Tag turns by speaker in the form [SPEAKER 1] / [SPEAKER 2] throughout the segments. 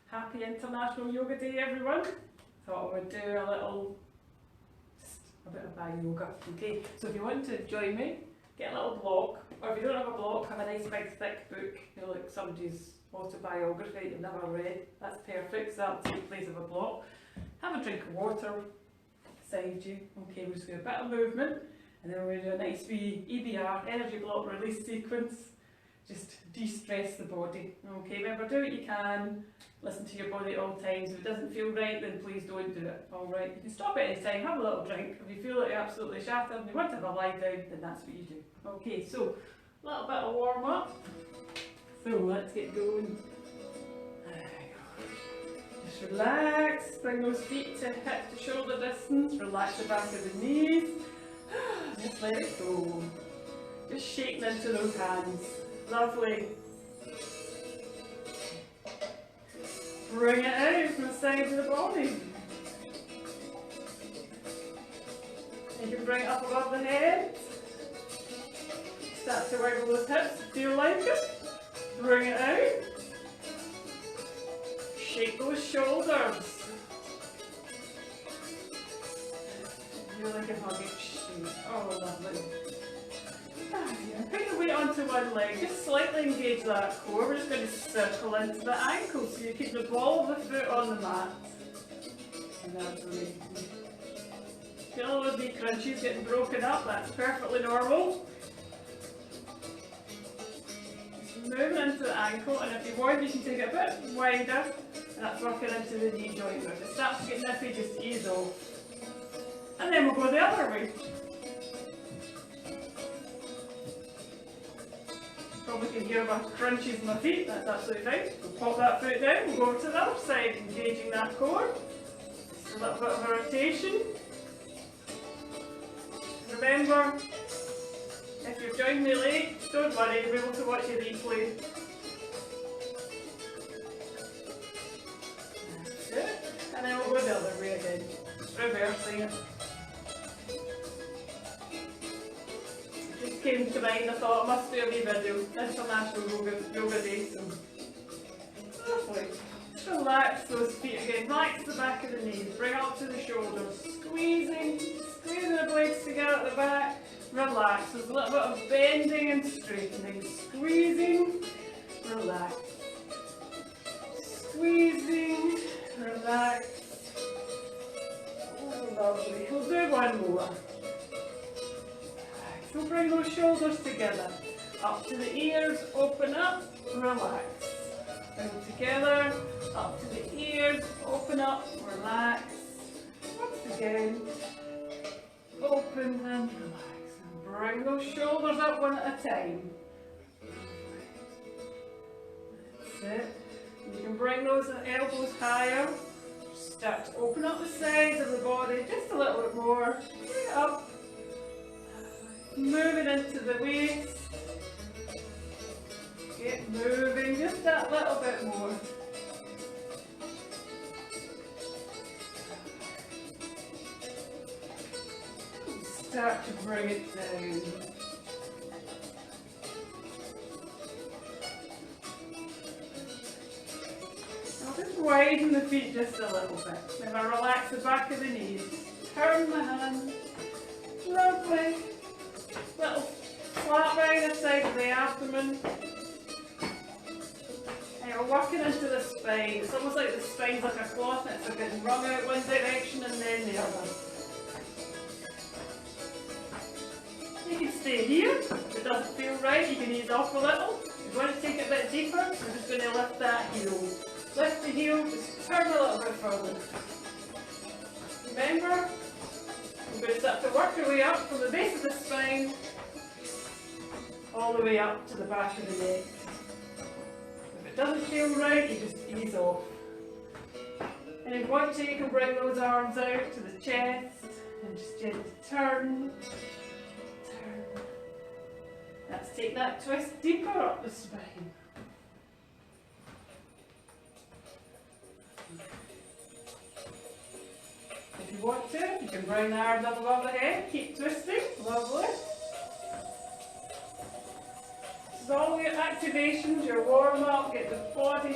[SPEAKER 1] Happy International Yoga Day, everyone. Thought I would do just a bit of bag yoga. Okay, so if you want to join me, get a little block, or if you don't have a block, have a nice big thick book, you know, like somebody's autobiography you've never read. That's perfect, so that'll take place of a block. Have a drink of water beside you. Okay, we're just going to do a bit of movement, and then we're going to do a nice wee EBR, energy block release sequence. Just de-stress the body. Okay, remember, do what you can. Listen to your body at all times. If it doesn't feel right, then please don't do it. Alright, you can stop at any time, have a little drink. If you feel like you're absolutely shattered and you want to have a lie down, then that's what you do. Okay, so a little bit of warm up. So let's get going. There we go. Just relax, bring those feet to hip to shoulder distance, relax the back of the knees. Just let it go. Just shaking into those hands. Lovely. Bring it out from the sides of the body. You can bring it up above the head. Start to wiggle those hips, feel like it. Bring it out. Shake those shoulders. Feel like a hugging sheet. Oh, lovely. Put your weight onto one leg, just slightly engage that core. We're just going to circle into the ankle so you keep the ball of the foot on the mat. And that's amazing. Feel all those knee crunchies getting broken up, that's perfectly normal. Just moving into the ankle, and if you want you can take it a bit wider, and that's working into the knee joint. If it starts to get nippy, just ease off. And then we'll go the other way. Probably can hear my crunchies in my feet, that's absolutely fine. We'll pop that foot down, we'll go over to the other side, engaging that core. Just a little bit of a rotation. Remember, if you've joined me late, don't worry, you'll be able to watch your replay. That's it. And then we'll go the other way again, reversing it. Came to mind, I thought I must do a wee video. International Yoga Day, so lovely. Just relax those feet again, relax the back of the knees, bring up to the shoulders, squeezing the blades together at the back, relax. There's a little bit of bending and straightening, squeezing, relax, squeezing, relax. Oh, lovely. We'll do one more. So bring those shoulders together, up to the ears, open up, relax. Bring them together, up to the ears, open up, relax. Once again, open and relax. And bring those shoulders up one at a time. That's it. And you can bring those elbows higher. Start to open up the sides of the body just a little bit more. Bring it up. Moving into the waist. Get moving just that little bit more. Start to bring it down. I'll just widen the feet just a little bit. Then I relax the back of the knees. Turn the hands. Lovely. Little flat round the side of the abdomen. And you're working into the spine. It's almost like the spine's like a cloth and it's like getting wrung out one direction and then the other. You can stay here. If it doesn't feel right, you can ease off a little. If you want to take it a bit deeper, we're just going to lift that heel. Lift the heel, just turn a little bit further. Remember, we're going to start to work our way up from the base of the spine all the way up to the back of the neck. If it doesn't feel right, you just ease off. And if you want to, you can bring those arms out to the chest and just gently turn, turn. Let's take that twist deeper up the spine. If you want to, you can bring the arms up above the head, keep twisting, lovely. This is all your activations, your warm up, get the body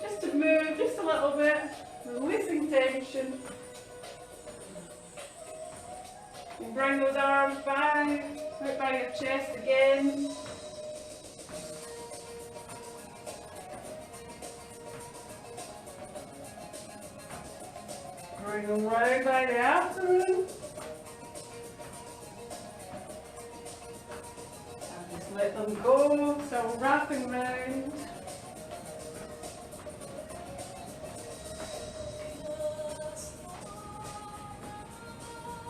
[SPEAKER 1] just to move just a little bit, releasing tension. And bring those arms back, out by your chest again. Bring them round by the abdomen. And just let them go, so wrapping round.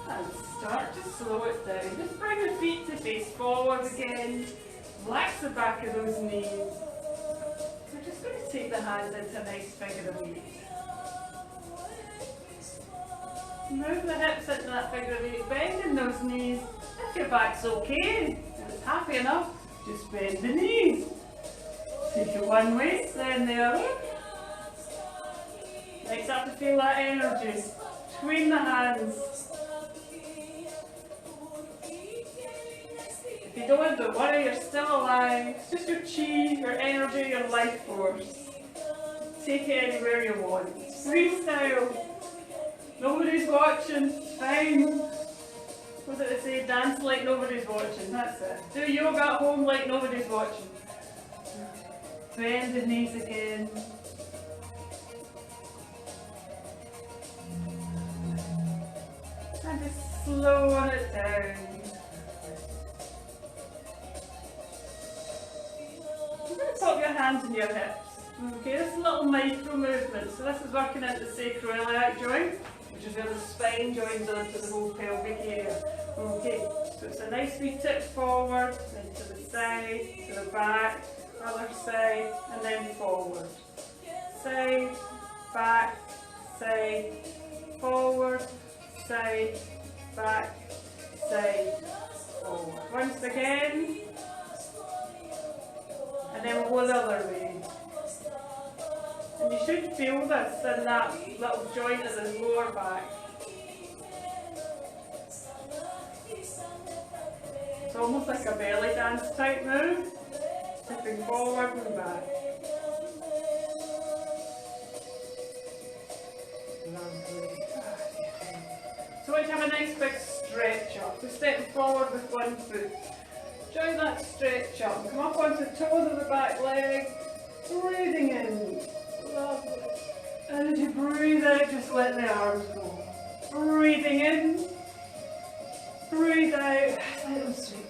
[SPEAKER 1] And start to slow it down. Just bring the feet to face forward again. Relax the back of those knees. We're just going to take the hands into a nice figure of eight. Move the hips into that figure of eight, bending those knees. If your back's okay, and it's happy enough, just bend the knees. Take it one way, then the other. Nice, start to feel that energy between the hands. If you don't worry, you're still alive. It's just your chi, your energy, your life force. Take it anywhere you want. Freestyle. Nobody's watching, fine. What did it say? Dance like nobody's watching, that's it. Do yoga at home like nobody's watching. Bend the knees again. And just slowing it down. You're going to pop your hands in your hips. Okay, this is a little micro movement. So this is working into the sacroiliac joint, which is where the spine joins onto the whole pelvic area. Okay, so it's a nice wee tip forward, then to the side, to the back, other side, and then forward. Side, back, side, forward, side, back, side, forward. Once again, and then we'll go the other way. And you should feel this in that little joint of the lower back. It's almost like a belly dance type move. Tipping forward and back. Lovely. So we have a nice big stretch up. So stepping forward with one foot. Join that stretch up. Come up onto the toes of the back leg. Breathing in. Lovely. And as you breathe out, just let the arms go. Breathing in. Breathe out. Let them sweep.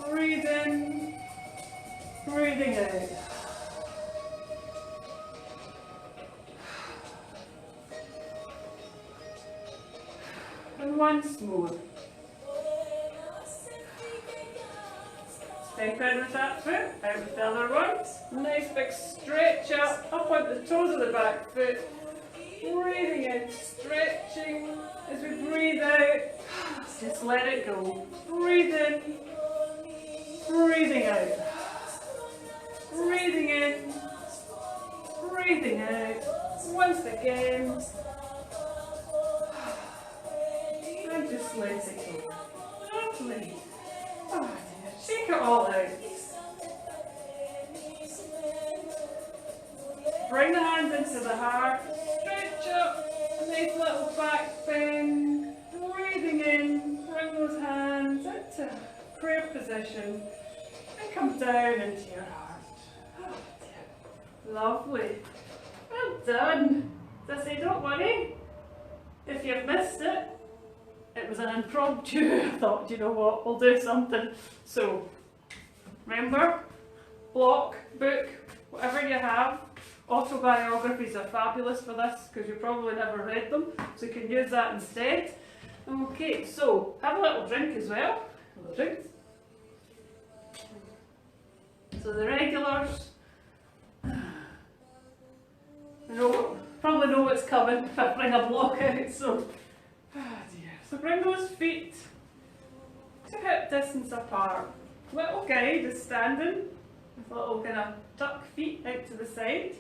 [SPEAKER 1] Breathe in. Breathing out. And once more. Step out with that foot, out with the other one. Nice big stretch up on the toes of the back foot. Breathing in, stretching. As we breathe out, just let it go. Breathe in, breathing out. Breathing in, breathing out. Once again. And just let it go. Lovely. Oh dear, shake it all out. Bring the hands into the heart. Stretch up. Nice little back bend. Breathing in. Bring those hands into prayer position. And come down into your heart. Oh dear. Lovely. Well done. As I say, don't worry. If you've missed it, it was an impromptu. I thought, you know what, we'll do something. So, remember, block, book, whatever you have. Autobiographies are fabulous for this because you probably never read them, so you can use that instead. Okay, so have a little drink as well. A little drink. So the regulars, probably know what's coming if I bring a block out. So. So bring those feet to hip distance apart. Little guide is standing with little kind of tuck feet out to the side.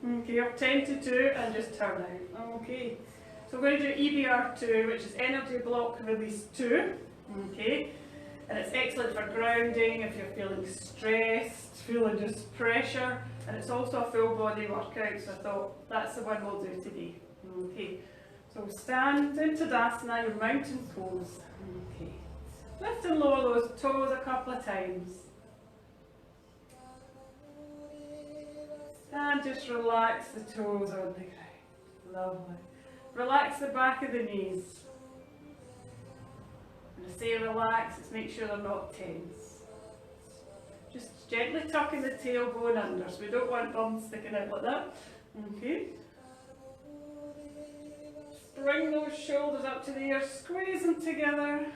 [SPEAKER 1] Okay, up 10 to 2 and just turn out. Okay, so we're going to do EBR 2, which is energy block release 2. Okay, and it's excellent for grounding if you're feeling stressed, feeling just pressure. And it's also a full body workout, so I thought that's the one we'll do today. Okay, so stand in Tadasana, your mountain pose. Okay, lift and lower those toes a couple of times. And just relax the toes on the ground. Lovely. Relax the back of the knees. When I say relax, it's make sure they're not tense. Just gently tucking the tailbone under, so we don't want bum sticking out like that. Okay. Bring those shoulders up to the ear, squeeze them together.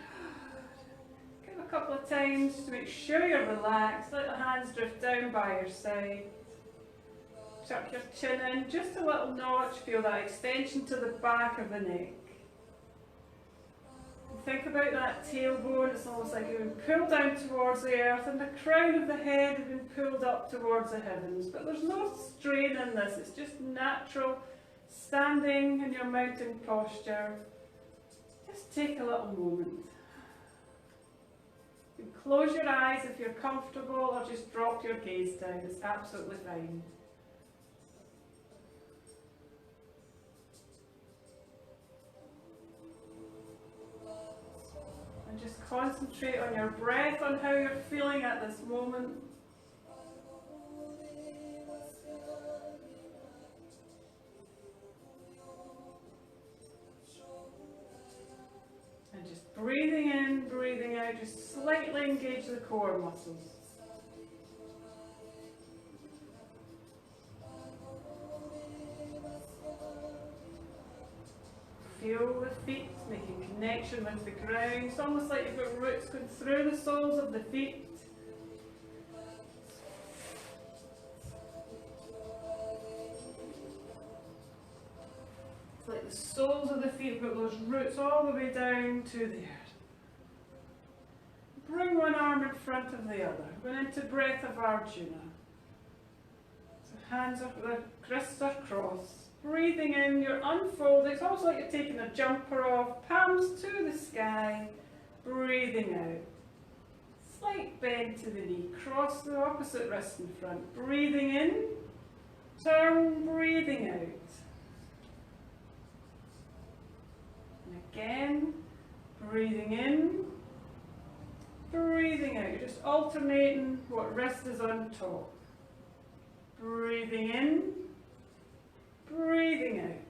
[SPEAKER 1] Give a couple of times to make sure you're relaxed. Let the hands drift down by your side. Tuck your chin in, just a little notch. Feel that extension to the back of the neck. Think about that tailbone, it's almost like you've been pulled down towards the earth and the crown of the head has been pulled up towards the heavens. But there's no strain in this, it's just natural standing in your mountain posture. Just take a little moment. You can close your eyes if you're comfortable or just drop your gaze down, it's absolutely fine. And just concentrate on your breath, on how you're feeling at this moment. And just breathing in, breathing out, just slightly engage the core muscles. Feel the feet making connection with the ground. It's almost like you've got roots going through the soles of the feet. It's like the soles of the feet have got those roots all the way down to the earth. Bring one arm in front of the other. Going into breath of Arjuna. So hands are, the wrists are crossed. Breathing in, you're unfolding. It's almost like you're taking a jumper off. Palms to the sky. Breathing out. Slight bend to the knee. Cross the opposite wrist in front. Breathing in. Turn, breathing out. And again, breathing in. Breathing out. You're just alternating what wrist is on top. Breathing in. Breathing out.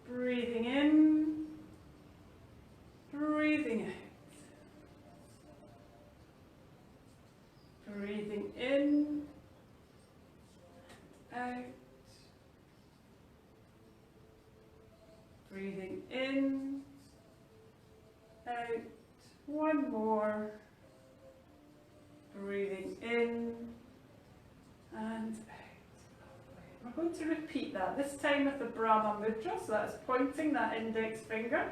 [SPEAKER 1] Breathing in. Breathing out. Breathing in. Out. Breathing in. Out. One more. Breathing in. And out. We're going to repeat that, this time with the Brahma Mudra, so that's pointing that index finger.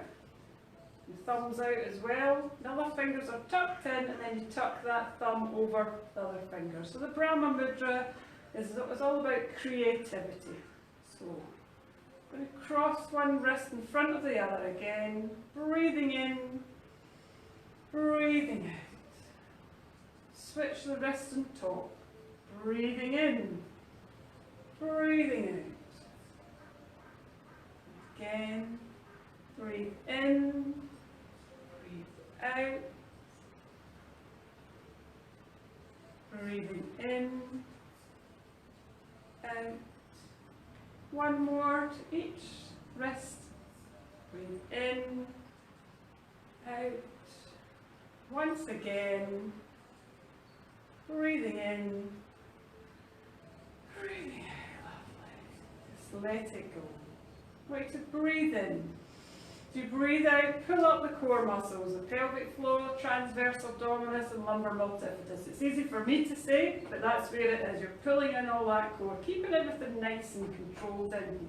[SPEAKER 1] The thumbs out as well. The other fingers are tucked in and then you tuck that thumb over the other finger. So the Brahma Mudra is all about creativity. So I'm going to cross one wrist in front of the other again. Breathing in, breathing out. Switch the wrist and top. Breathing in, breathing out. Again, breathe in, breathe out. Breathing in, out. One more to each wrist. Breathe in, out. Once again, breathing in. Breathing out, lovely. Just let it go. Wait to breathe in. As you breathe out, pull up the core muscles, the pelvic floor, transverse abdominis and lumbar multifidus. It's easy for me to say, but that's where it is. You're pulling in all that core, keeping everything nice and controlled in here.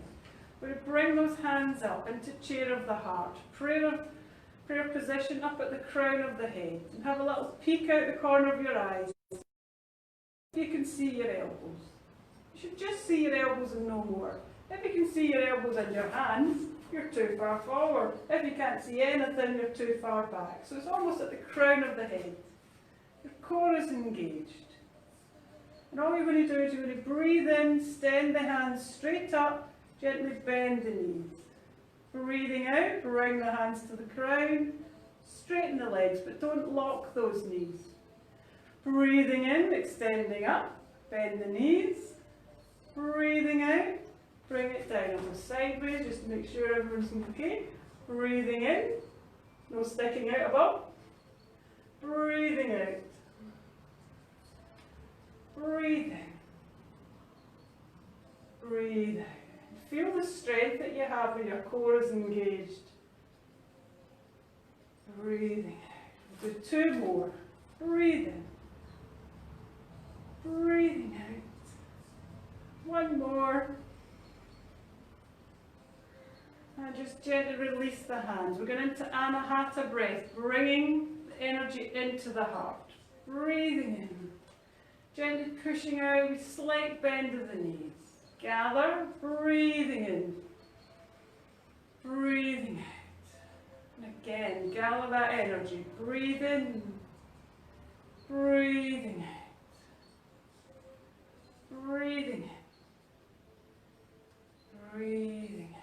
[SPEAKER 1] We're going to bring those hands up into chair of the heart. Prayer position up at the crown of the head. And have a little peek out the corner of your eyes. You can see your elbows. You should just see your elbows and no more. If you can see your elbows and your hands, you're too far forward. If you can't see anything, you're too far back. So it's almost at the crown of the head. Your core is engaged. And all you're going to do is you're going to breathe in, extend the hands straight up, gently bend the knees. Breathing out, bring the hands to the crown, straighten the legs, but don't lock those knees. Breathing in, extending up, bend the knees. Breathing out, bring it down on the sideways, just to make sure everyone's okay. Breathing in, no sticking out above. Breathing out. Breathing. Breathe out. Feel the strength that you have when your core is engaged. Breathing out. Do 2 more. Breathe in. Breathing out. 1 more. And just gently release the hands. We're going into Anahata breath, bringing the energy into the heart. Breathing in. Gently pushing out with slight bend of the knees. Gather, breathing in. Breathing out. And again, gather that energy. Breathe in. Breathing out. Breathing in. Breathing out.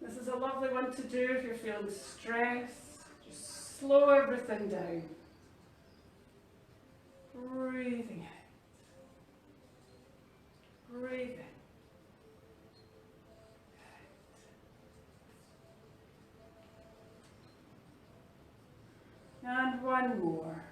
[SPEAKER 1] This is a lovely one to do if you're feeling stress. Just slow everything down. Breathing out. Breathing. And 1 more.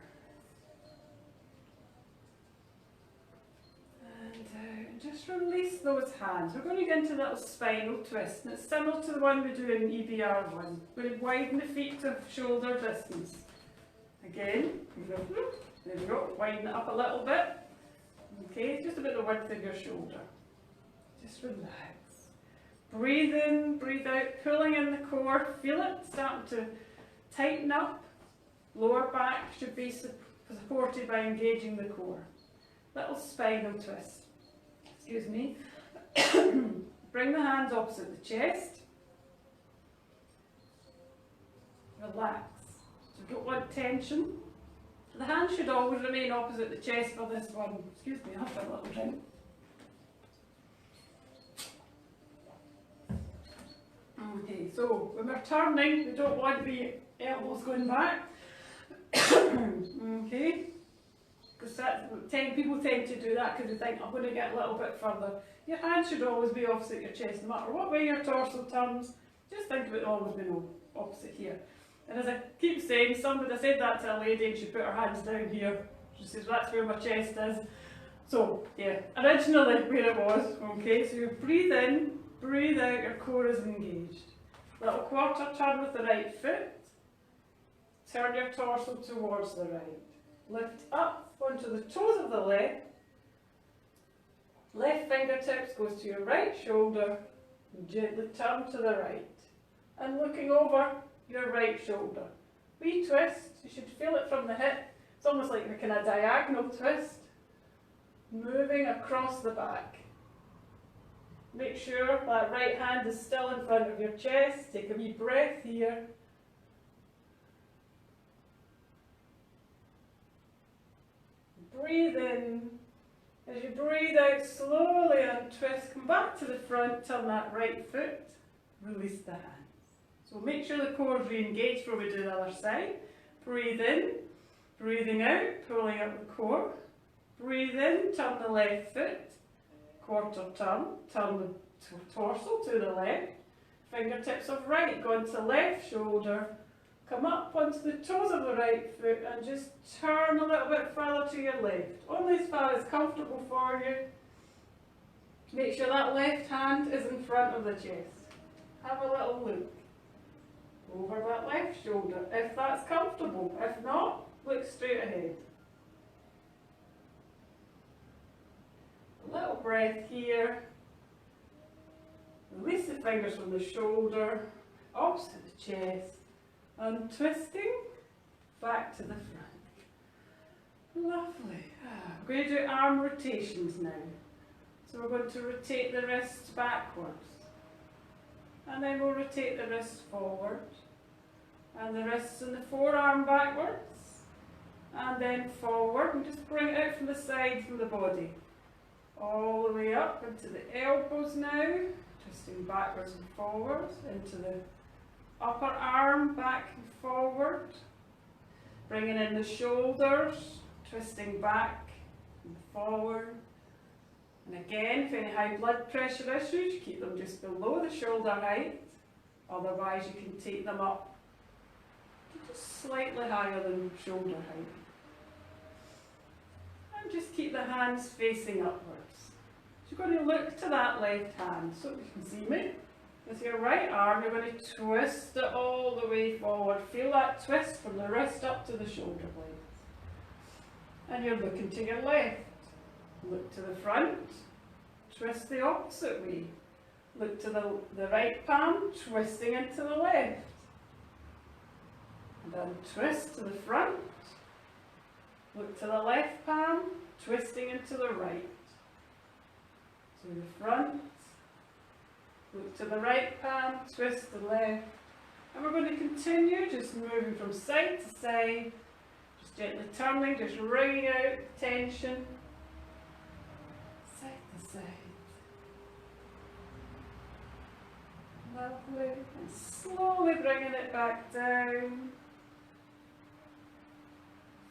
[SPEAKER 1] And just release those hands. We're going to get into that little spinal twist. And it's similar to the one we do in EBR 1. We're going to widen the feet to shoulder distance. Again, there we go, widen it up a little bit. Okay, just about the width of your shoulder. Just relax. Breathe in, breathe out, pulling in the core. Feel it starting to tighten up. Lower back should be supported by engaging the core. Little spinal twist. Excuse me. Bring the hands opposite the chest. Relax. So you don't want tension. The hands should always remain opposite the chest for this one. Excuse me, I'll have a little drink. Okay, so when we're turning, we don't want the elbows going back. Okay, because people tend to do that because they think, I'm going to get a little bit further. Your hands should always be opposite your chest, no matter what way your torso turns. Just think about it always being opposite here. And as I keep saying, I said that to a lady and she put her hands down here. She says, that's where my chest is. So, yeah, originally where it was. Okay, so you breathe in, breathe out, your core is engaged. Little quarter turn with the right foot. Turn your torso towards the right. Lift up onto the toes of the left. Left fingertips goes to your right shoulder. And gently turn to the right. And looking over your right shoulder. Wee twist, you should feel it from the hip. It's almost like a kind of diagonal twist. Moving across the back. Make sure that right hand is still in front of your chest. Take a wee breath here. Breathe in. As you breathe out, slowly untwist. Come back to the front, turn that right foot. Release the hand. So make sure the core is re-engaged before we do the other side. Breathe in, breathing out, pulling up the core. Breathe in, turn the left foot, quarter turn the torso to the left. Fingertips of right, go into left shoulder. Come up onto the toes of the right foot and just turn a little bit further to your left. Only as far as comfortable for you. Make sure that left hand is in front of the chest. Have a little look. Over that left shoulder, if that's comfortable. If not, look straight ahead. A little breath here. Release the fingers from the shoulder, opposite the chest, and twisting back to the front. Lovely. We're going to do arm rotations now. So we're going to rotate the wrists backwards. And then we'll rotate the wrists forward. And the wrists and the forearm backwards. And then forward. And just bring it out from the side from the body. All the way up into the elbows now. Twisting backwards and forwards. Into the upper arm, back and forward. Bringing in the shoulders. Twisting back and forward. And again, if any high blood pressure issues, keep them just below the shoulder height. Otherwise, you can take them up to just slightly higher than shoulder height. And just keep the hands facing upwards. So you're going to look to that left hand, so you can see me. With your right arm, you're going to twist it all the way forward. Feel that twist from the wrist up to the shoulder blades. And you're looking to your left. Look to the front, twist the opposite way. Look to the right palm, twisting into the left. And then twist to the front. Look to the left palm, twisting into the right. To the front. Look to the right palm, twist the left. And we're going to continue just moving from side to side. Just gently turning, just wringing out tension. Side to side. Lovely. And slowly bringing it back down.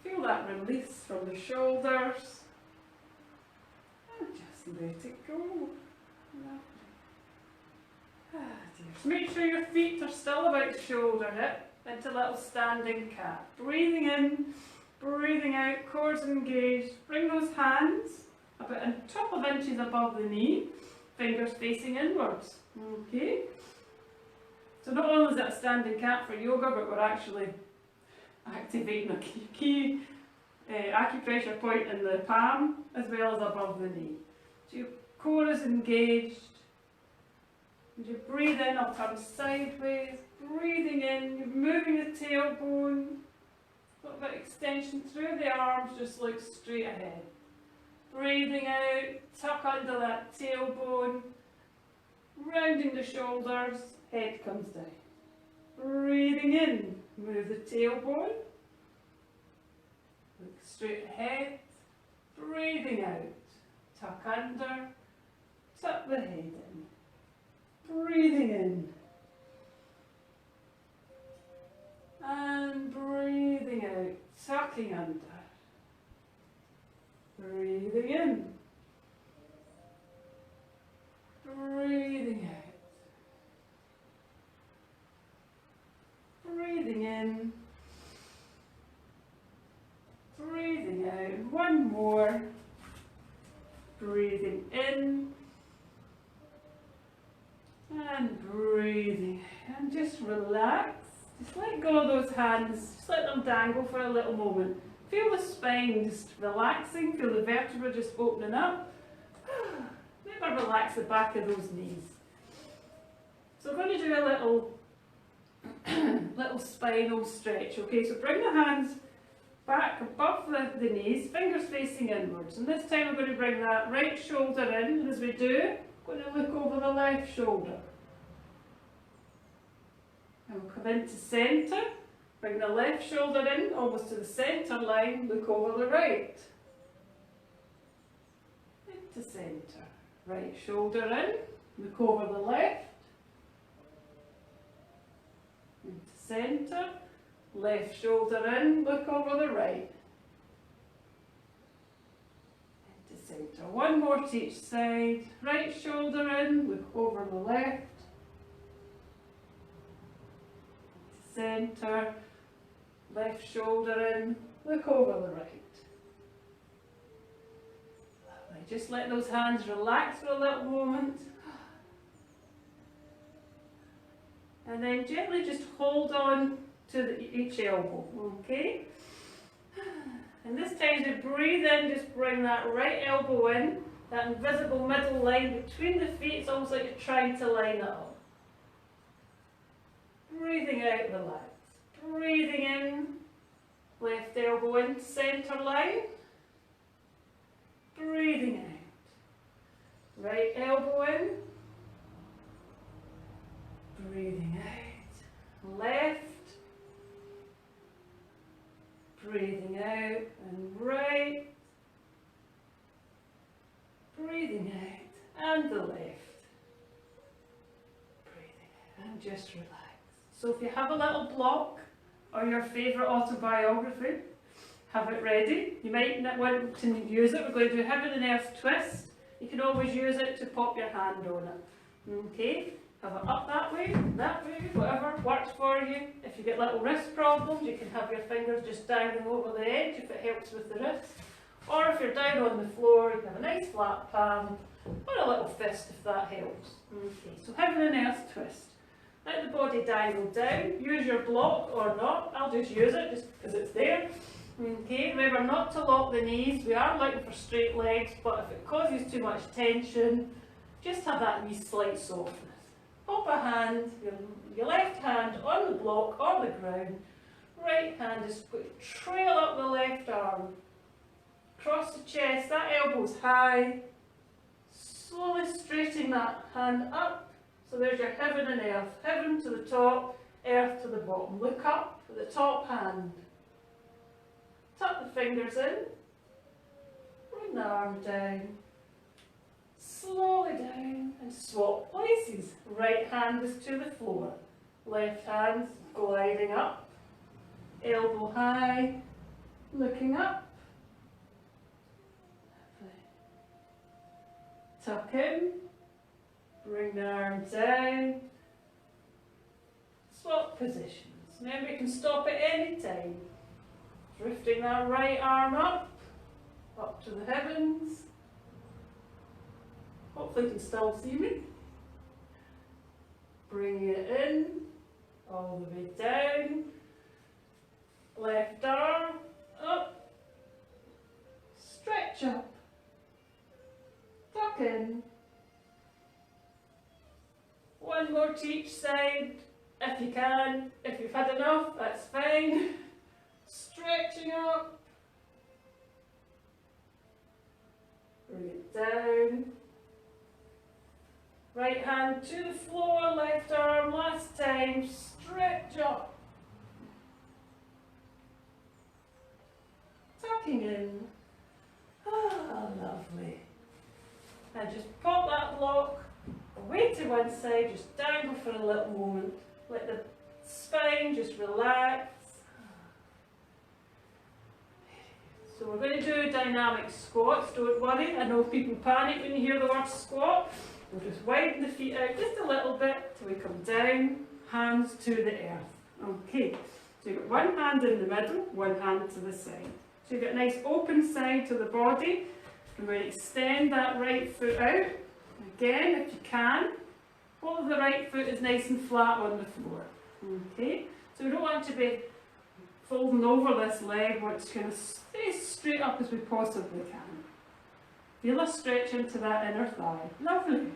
[SPEAKER 1] Feel that release from the shoulders. And just let it go. Lovely. Dear. So make sure your feet are still about shoulder hip into a little standing cat. Breathing in, breathing out, cores engaged. Bring those hands about a couple of inches above the knee, fingers facing inwards. Okay? So not only is it a standing cat for yoga, but we're actually activating a key acupressure point in the palm as well as above the knee. So your core is engaged. As you breathe in, I'll turn sideways. Breathing in, you're moving the tailbone. A little bit of extension through the arms, just look straight ahead. Breathing out, tuck under that tailbone. Rounding the shoulders, head comes down. Breathing in, move the tailbone. Look straight ahead. Breathing out, tuck under, tuck the head in. Breathing in. And breathing out, tucking under. Breathing in. Breathing out. Breathing in. Breathing out. One more. Breathing in. And breathing. And just relax. Just let go of those hands. Just let them dangle for a little moment. Feel the spine just relaxing. Feel the vertebra just opening up. Maybe relax the back of those knees. So we're going to do a little spinal stretch. Okay, so bring the hands back above the knees, fingers facing inwards. And this time we're going to bring that right shoulder in. And as we do, we're going to look over the left shoulder. And we'll come into centre. Bring the left shoulder in, almost to the centre line. Look over the right. Into centre. Right shoulder in. Look over the left. Into centre. Left shoulder in. Look over the right. Into centre. One more to each side. Right shoulder in. Look over the left. Into centre. Left shoulder in, look over the right. Lovely. Just let those hands relax for a little moment. And then gently just hold on to each elbow, okay? And this time as you breathe in, just bring that right elbow in, that invisible middle line between the feet. It's almost like you're trying to line it up. Breathing out, relax. Breathing in, left elbow in, centre line. Breathing out. Right elbow in. Breathing out. Left. and just relax. So if you have a little block or your favourite autobiography, have it ready. You might not want to use it. We're going to do heaven and earth twist. You can always use it to pop your hand on it. Okay, have it up that way, whatever works for you. If you get little wrist problems, you can have your fingers just dangling over the edge if it helps with the wrist. Or if you're down on the floor, you can have a nice flat palm or a little fist if that helps. Okay, so heaven and earth twist. Let the body dangle down. Use your block or not. I'll just use it just because it's there. Okay, remember not to lock the knees. We are looking for straight legs, but if it causes too much tension, just have that wee slight softness. Pop a hand, your left hand on the block or the ground. Right hand is going to trail up the left arm. Cross the chest, that elbow's high. Slowly straightening that hand up. So there's your heaven and earth. Heaven to the top, earth to the bottom. Look up at the top hand. Tuck the fingers in. Bring the arm down. Slowly down and swap places. Right hand is to the floor. Left hand gliding up. Elbow high. Looking up. Tuck in. Bring the arm down. Swap positions. Remember you can stop at any time. Drifting that right arm up to the heavens. Hopefully you can still see me. Bring it in, all the way down. Left arm up. Stretch up. Tuck in. One more to each side, if you can. If you've had enough, that's fine. Stretching up. Bring it down. Right hand to the floor, left arm, last time. Stretch up. Tucking in. Ah, lovely. And just pop that block away to one side, just dangle for a little moment. Let the spine just relax. So we're going to do dynamic squats, don't worry. I know people panic when you hear the word squat. We'll just widen the feet out just a little bit till we come down, hands to the earth. Okay, so you've got one hand in the middle, one hand to the side. So you've got a nice open side to the body. I'm going to extend that right foot out. Again, if you can, hold the right foot is nice and flat on the floor. Okay, so we don't want to be folding over this leg, we want to kind of stay straight up as we possibly can. Feel a stretch into that inner thigh. Lovely.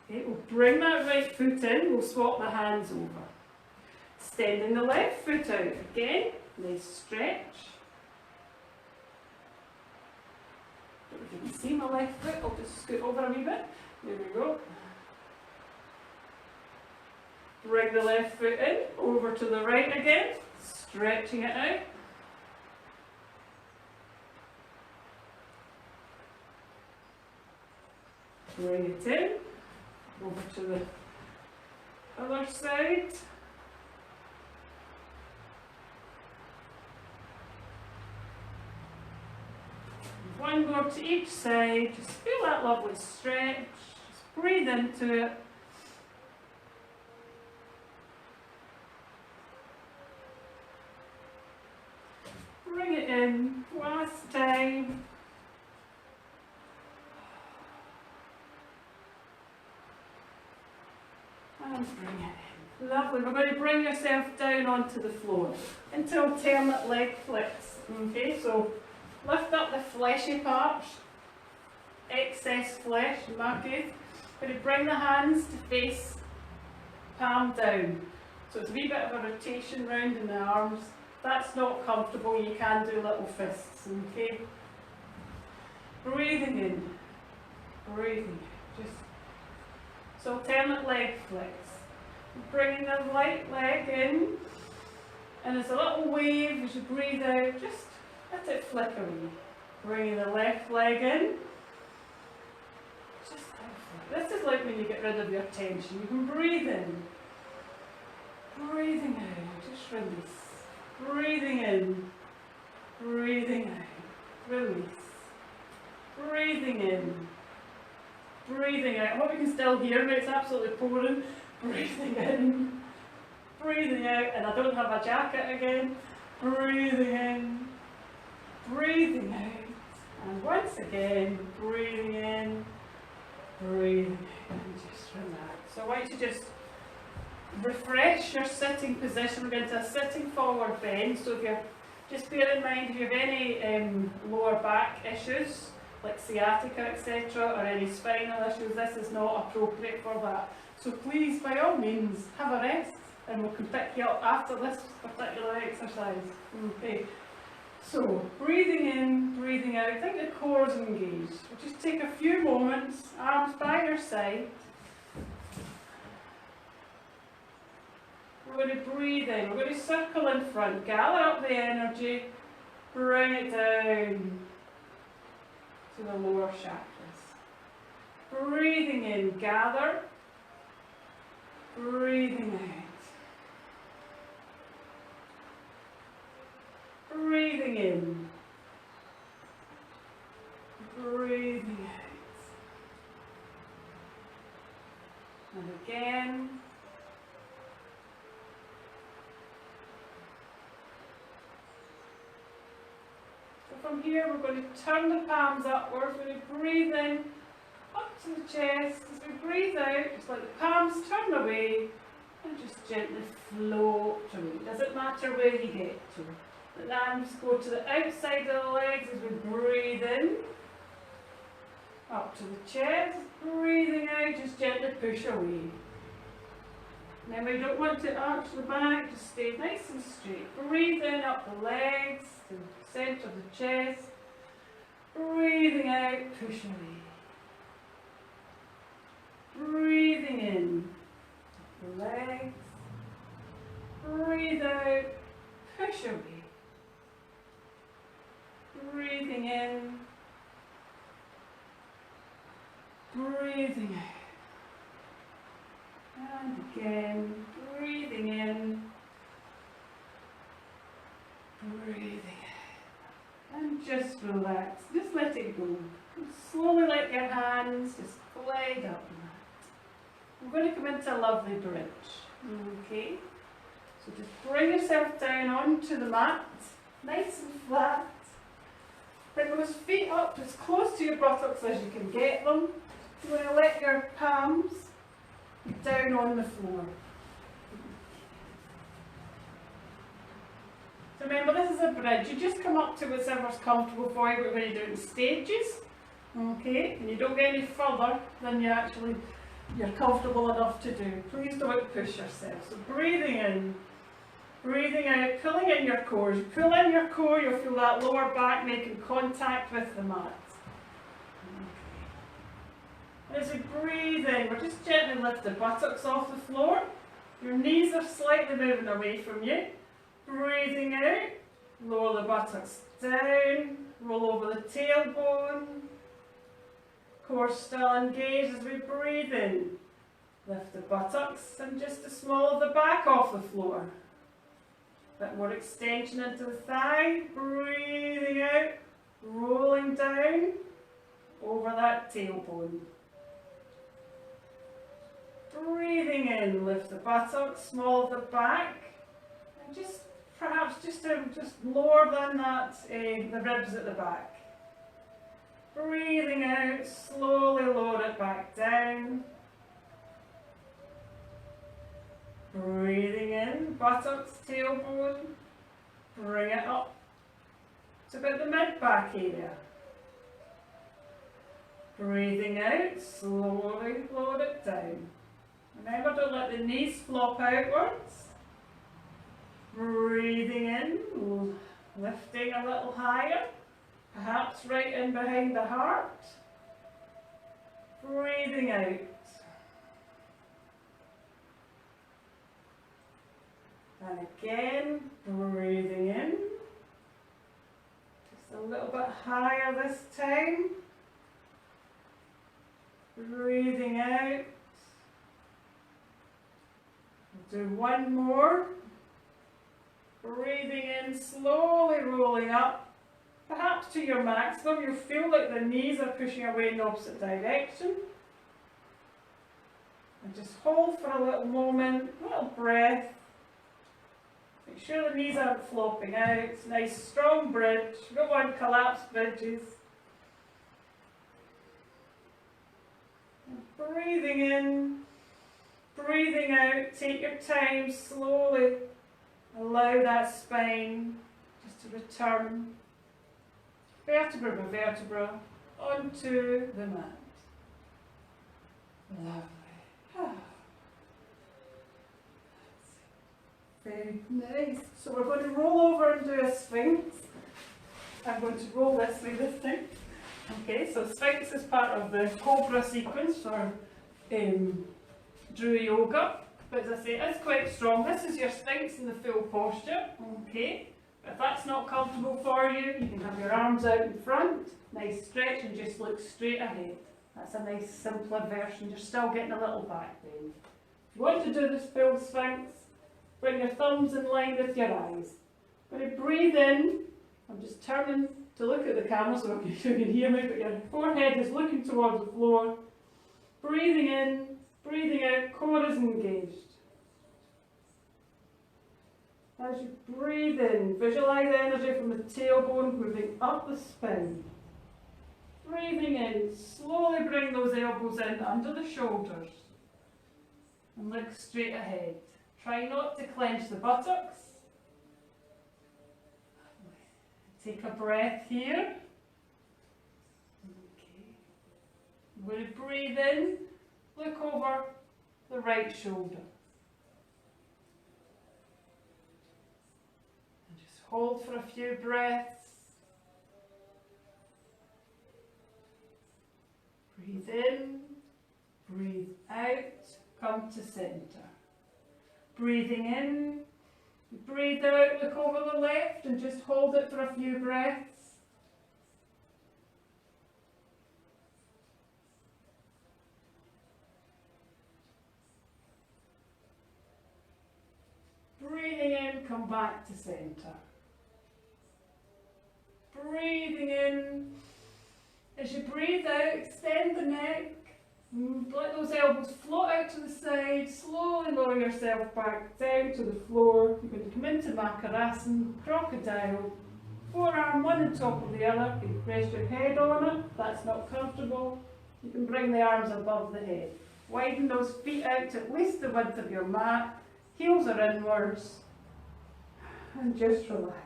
[SPEAKER 1] Okay, we'll bring that right foot in, we'll swap the hands over. Extending the left foot out. Again, nice stretch. Don't know if you can see my left foot, I'll just scoot over a wee bit. There we go. Bring the left foot in, over to the right again, stretching it out. Bring it in, over to the other side. One more to each side, just feel that lovely stretch, just breathe into it. Bring it in, last time. And bring it in. Lovely, we're going to bring yourself down onto the floor into alternate leg flips. Okay, so lift up the fleshy parts, excess flesh in my case. We're going to bring the hands to face palm down. So it's a wee bit of a rotation round in the arms. If that's not comfortable, you can do little fists, okay? Breathing in, breathing out. Just so alternate leg flicks. Bringing the right leg in, and there's a little wave as you breathe out, just let it flick away. Bringing the left leg in, Just this is like when you get rid of your tension. You can breathe in, breathing out, just release. Breathing in, breathing out, release. Breathing in, breathing out. I hope you can still hear me, it's absolutely pouring. Breathing in, breathing out, and I don't have a jacket again. Breathing in, breathing out, and once again, breathing in, breathing out, and just relax. So I want you to just refresh your sitting position. We're going to a sitting forward bend, so if you're, just bear in mind if you have any lower back issues, like sciatica, etc., or any spinal issues, this is not appropriate for that. So please, by all means, have a rest, and we can pick you up after this particular exercise. Okay. So, breathing in, breathing out, think the core is engaged. We'll just take a few moments, arms by your side. We're going to breathe in, we're going to circle in front, gather up the energy, bring it down to the lower chakras. Breathing in, gather, breathing out. Breathing in, breathing out. And again. So from here we're going to turn the palms upwards, we're going to breathe in up to the chest. As we breathe out, just let the palms turn away and just gently float away. Doesn't matter where you get to. The arms go to the outside of the legs as we breathe in, up to the chest, breathing out, just gently push away. Then we don't want to arch the back, just stay nice and straight. Breathe in up the legs, to the centre of the chest, breathing out, push away. Breathing in, up the legs, breathe out, push away. Breathing in, breathing out, and again, breathing in, breathing out, and just relax, just let it go, and slowly let your hands just glide up the mat. I'm going to come into a lovely bridge, okay, so just bring yourself down onto the mat, nice and flat. Bring those feet up as close to your buttocks as you can get them. You're going to let your palms down on the floor. So remember, this is a bridge. You just come up to whatever's comfortable for you. We're going to do it in stages. Okay? And you don't get any further than you're comfortable enough to do. Please don't push yourself. So breathing in. Breathing out, pulling in your core. As you pull in your core, you'll feel that lower back making contact with the mat. Okay. As you breathe in, we're just gently lift the buttocks off the floor. Your knees are slightly moving away from you. Breathing out, lower the buttocks down, roll over the tailbone. Core still engaged as we breathe in. Lift the buttocks and just the small of the back off the floor. Bit more extension into the thigh, breathing out, rolling down over that tailbone. Breathing in, lift the buttocks, small of the back, and just perhaps just lower than that, the ribs at the back. Breathing out, slowly lower it back down. Breathing in, buttocks, tailbone, bring it up to about the mid-back area. Breathing out, slowly lower it down. Remember, don't let the knees flop outwards. Breathing in, lifting a little higher, perhaps right in behind the heart. Breathing out. And again, breathing in, just a little bit higher this time, do one more. Breathing in, slowly rolling up, perhaps to your maximum. You'll feel like the knees are pushing away in the opposite direction. And just hold for a little moment, a little breath. Make sure the knees aren't flopping out. Nice strong bridge. We don't want collapsed bridges. And breathing in, breathing out. Take your time, slowly allow that spine just to return vertebra by vertebra onto the mat. Lovely. Very nice. So we're going to roll over and do a Sphinx. I'm going to roll this way this time. Okay, so Sphinx is part of the Cobra sequence for Dru Yoga. But as I say, it's quite strong. This is your Sphinx in the full posture. Okay, but if that's not comfortable for you, you can have your arms out in front. Nice stretch and just look straight ahead. That's a nice simpler version. You're still getting a little back bend. If you want to do this full Sphinx, bring your thumbs in line with your eyes. When you breathe in, I'm just turning to look at the camera so you can hear me, but your forehead is looking towards the floor. Breathing in, breathing out, core is engaged. As you breathe in, visualize energy from the tailbone moving up the spine. Breathing in, slowly bring those elbows in under the shoulders and look straight ahead. Try not to clench the buttocks. Take a breath here. Okay. When you breathe in, look over the right shoulder. And just hold for a few breaths. Breathe in, breathe out, come to centre. Breathing in, breathe out, look over the left and just hold it for a few breaths. Breathing in, come back to centre. Breathing in. As you breathe out, extend the neck. Let those elbows float out to the side. Slowly lower yourself back down to the floor. You're going to come into Makarasana, crocodile. Forearm one on top of the other. You can rest your head on it. If that's not comfortable, you can bring the arms above the head. Widen those feet out to at least the width of your mat. Heels are inwards. And just relax.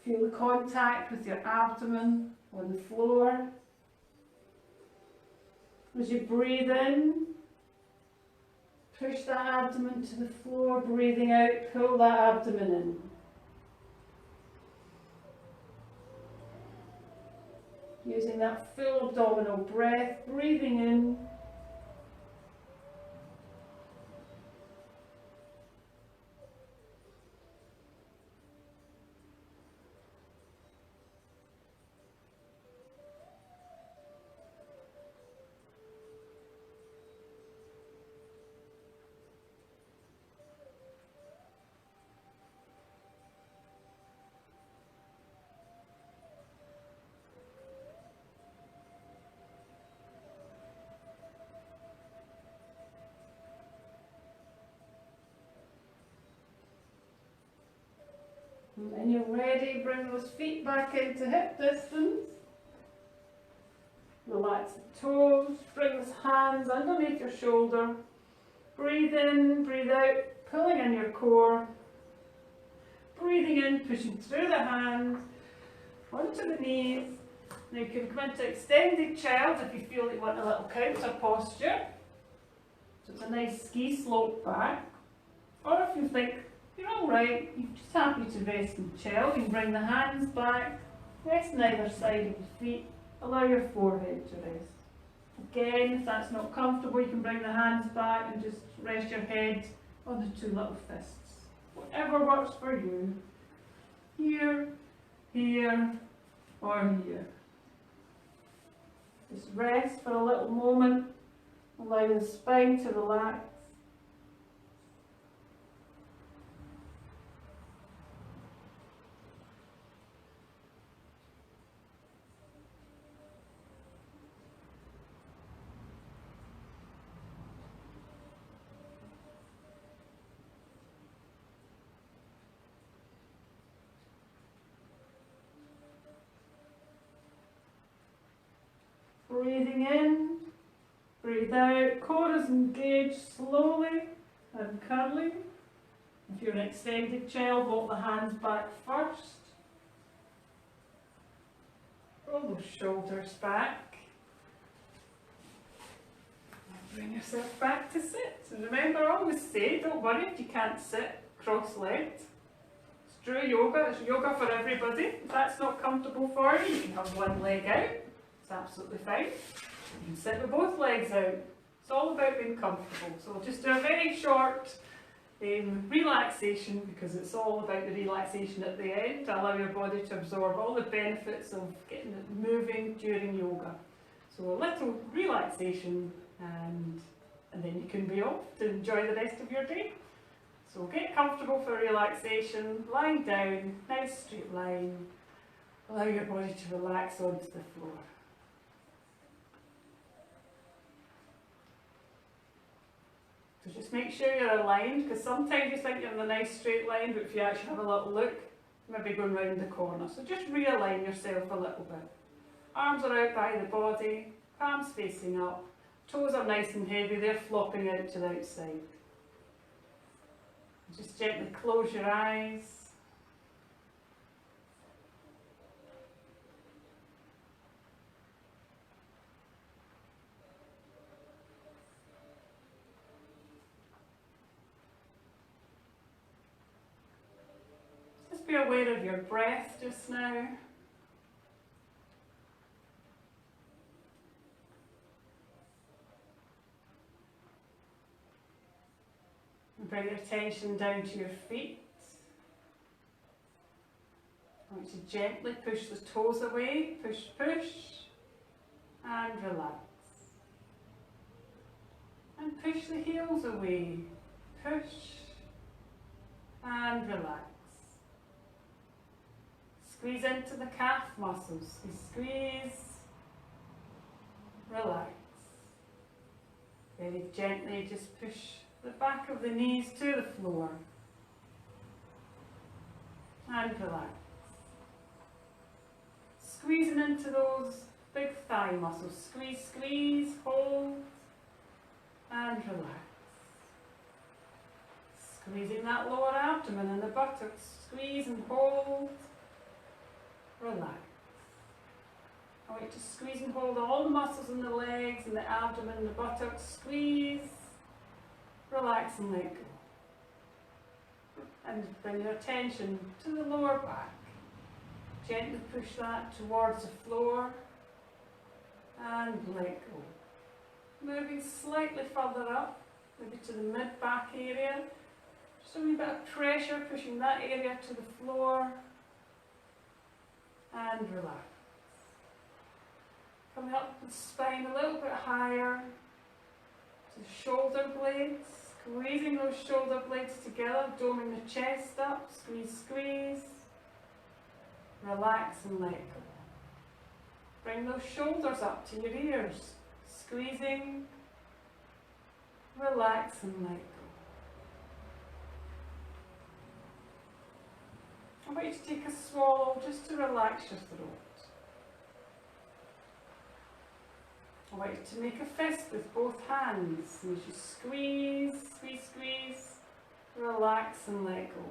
[SPEAKER 1] Feel the contact with your abdomen on the floor. As you breathe in, push that abdomen to the floor. Breathing out, pull that abdomen in. Using that full abdominal breath, breathing in. And when you're ready, bring those feet back into hip distance. Relax the toes, bring those hands underneath your shoulder. Breathe in, breathe out, pulling in your core. Breathing in, pushing through the hands, onto the knees. Now you can come into extended child if you feel that you want a little counter posture. So it's a nice ski slope back. Or if you think you're alright, you're just happy to rest and chill, you can bring the hands back, rest on either side of your feet, allow your forehead to rest. Again, if that's not comfortable, you can bring the hands back and just rest your head on the two little fists. Whatever works for you. Here, here, or here. Just rest for a little moment, allow the spine to relax. Breathing in, breathe out, core is engaged slowly and curling. If you're an extended child, walk the hands back first. Roll those shoulders back. And bring yourself back to sit. And remember, I always say, don't worry if you can't sit cross-legged. It's Dru Yoga, it's yoga for everybody. If that's not comfortable for you, you can have one leg out. It's absolutely fine. You can sit with both legs out. It's all about being comfortable. So we'll just do a very short relaxation, because it's all about the relaxation at the end, to allow your body to absorb all the benefits of getting it moving during yoga. So a little relaxation, and then you can be off to enjoy the rest of your day. So get comfortable for relaxation, lying down, nice straight line. Allow your body to relax onto the floor. So just make sure you're aligned, because sometimes you think you're in a nice straight line, but if you actually have a little look, maybe going round the corner. So just realign yourself a little bit. Arms are out by the body, palms facing up, toes are nice and heavy, they're flopping out to the outside. Just gently close your eyes. Just be aware of your breath just now. Bring your attention down to your feet. I want you to gently push the toes away, push, push, and relax. And push the heels away, push, and relax. Squeeze into the calf muscles, squeeze, relax. Very gently just push the back of the knees to the floor and relax. Squeezing into those big thigh muscles. Squeeze, squeeze, hold and relax. Squeezing that lower abdomen and the buttocks. Squeeze and hold, relax. I want you to squeeze and hold all the muscles in the legs and the abdomen and the buttocks. Squeeze, relax and let go. And bring your attention to the lower back. Gently push that towards the floor and let go. Moving slightly further up, maybe to the mid-back area. Just a wee bit of pressure, pushing that area to the floor and relax. Coming up the spine a little bit higher to the shoulder blades. Squeezing those shoulder blades together, doming the chest up, squeeze, squeeze, relax and let go. Bring those shoulders up to your ears, squeezing, relax and let go. I want you to take a swallow just to relax your throat. I want you to make a fist with both hands. And as you squeeze, squeeze, squeeze, relax and let go.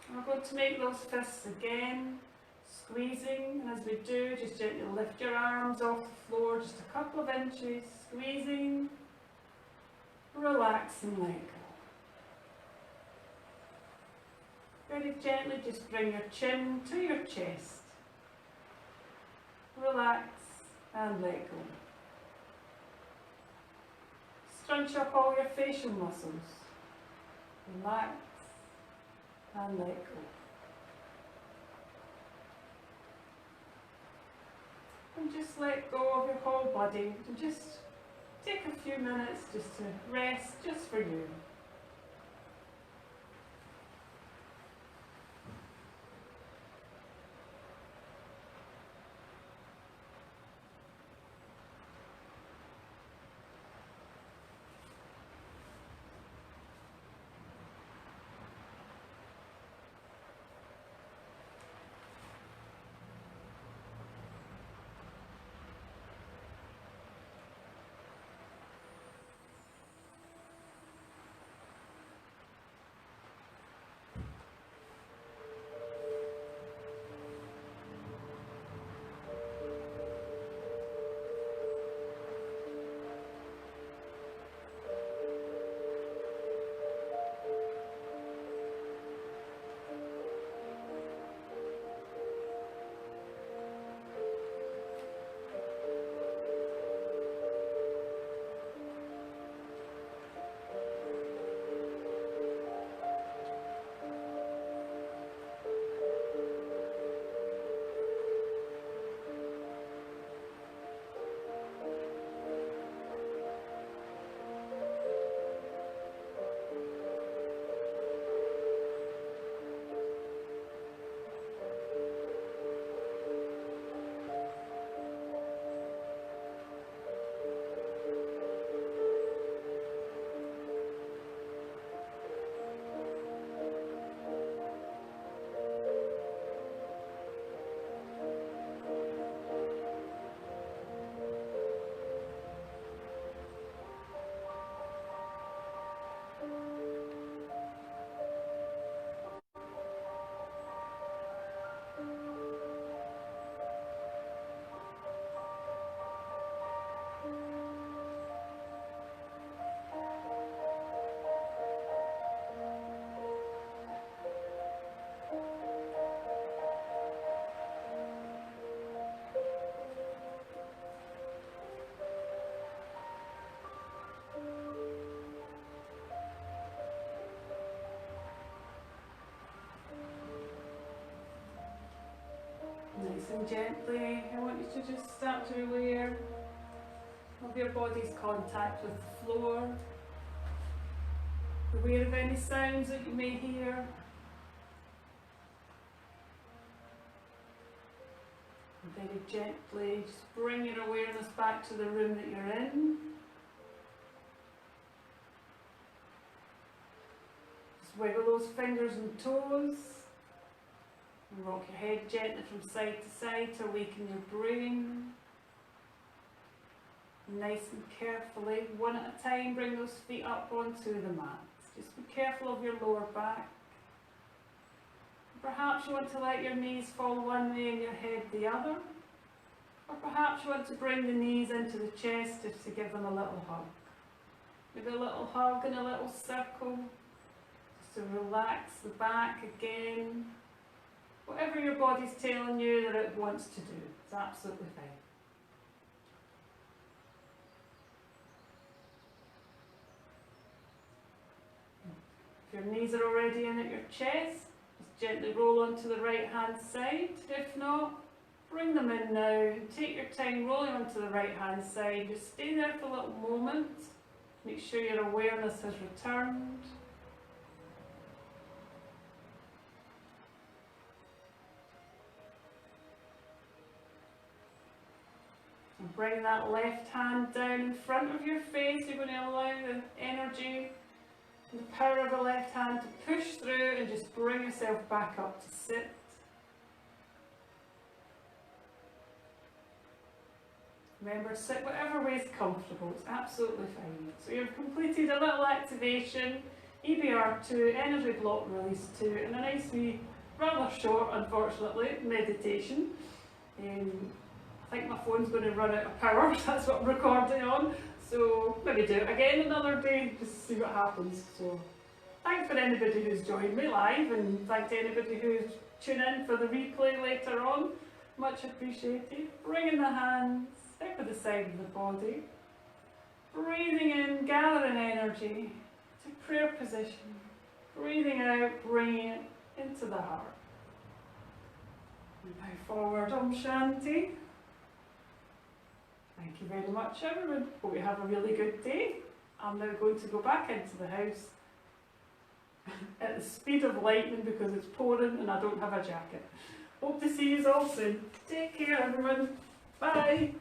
[SPEAKER 1] And we're going to make those fists again, squeezing, and as we do, just gently lift your arms off the floor just a couple of inches, squeezing, relax and let go. Very gently just bring your chin to your chest. Relax and let go. Scrunch up all your facial muscles. Relax and let go. And just let go of your whole body. And just take a few minutes just to rest, just for you. and gently, I want you to just start to be aware of your body's contact with the floor, aware of any sounds that you may hear. And very gently just bring your awareness back to the room that you're in. Just wiggle those fingers and toes. And rock your head gently from side to side to awaken your brain. Nice and carefully, one at a time, bring those feet up onto the mat. Just be careful of your lower back. Perhaps you want to let your knees fall one way and your head the other. Or perhaps you want to bring the knees into the chest just to give them a little hug. Maybe a little hug and a little circle. Just to relax the back again. Whatever your body's telling you that it wants to do, it's absolutely fine. If your knees are already in at your chest, just gently roll onto the right hand side. If not, bring them in now. Take your time rolling onto the right hand side. Just stay there for a little moment. Make sure your awareness has returned. And bring that left hand down in front of your face. You're going to allow the energy and the power of the left hand to push through and just bring yourself back up to sit. Remember, sit whatever way is comfortable, it's absolutely fine. So you've completed a little activation, EBR 2, energy block release 2, and a nice wee, rather short, unfortunately, meditation. I think my phone's going to run out of power, that's what I'm recording on. So maybe do it again another day, just see what happens. So thanks for anybody who's joined me live, and thanks to anybody who's tuned in for the replay later on. Much appreciated. Bringing the hands over the side of the body. Breathing in, gathering energy to prayer position. Breathing out, bringing it into the heart. And now forward, Om Shanti. Thank you very much, everyone. Hope you have a really good day. I'm now going to go back into the house at the speed of lightning because it's pouring and I don't have a jacket. Hope to see you all soon. Take care, everyone. Bye.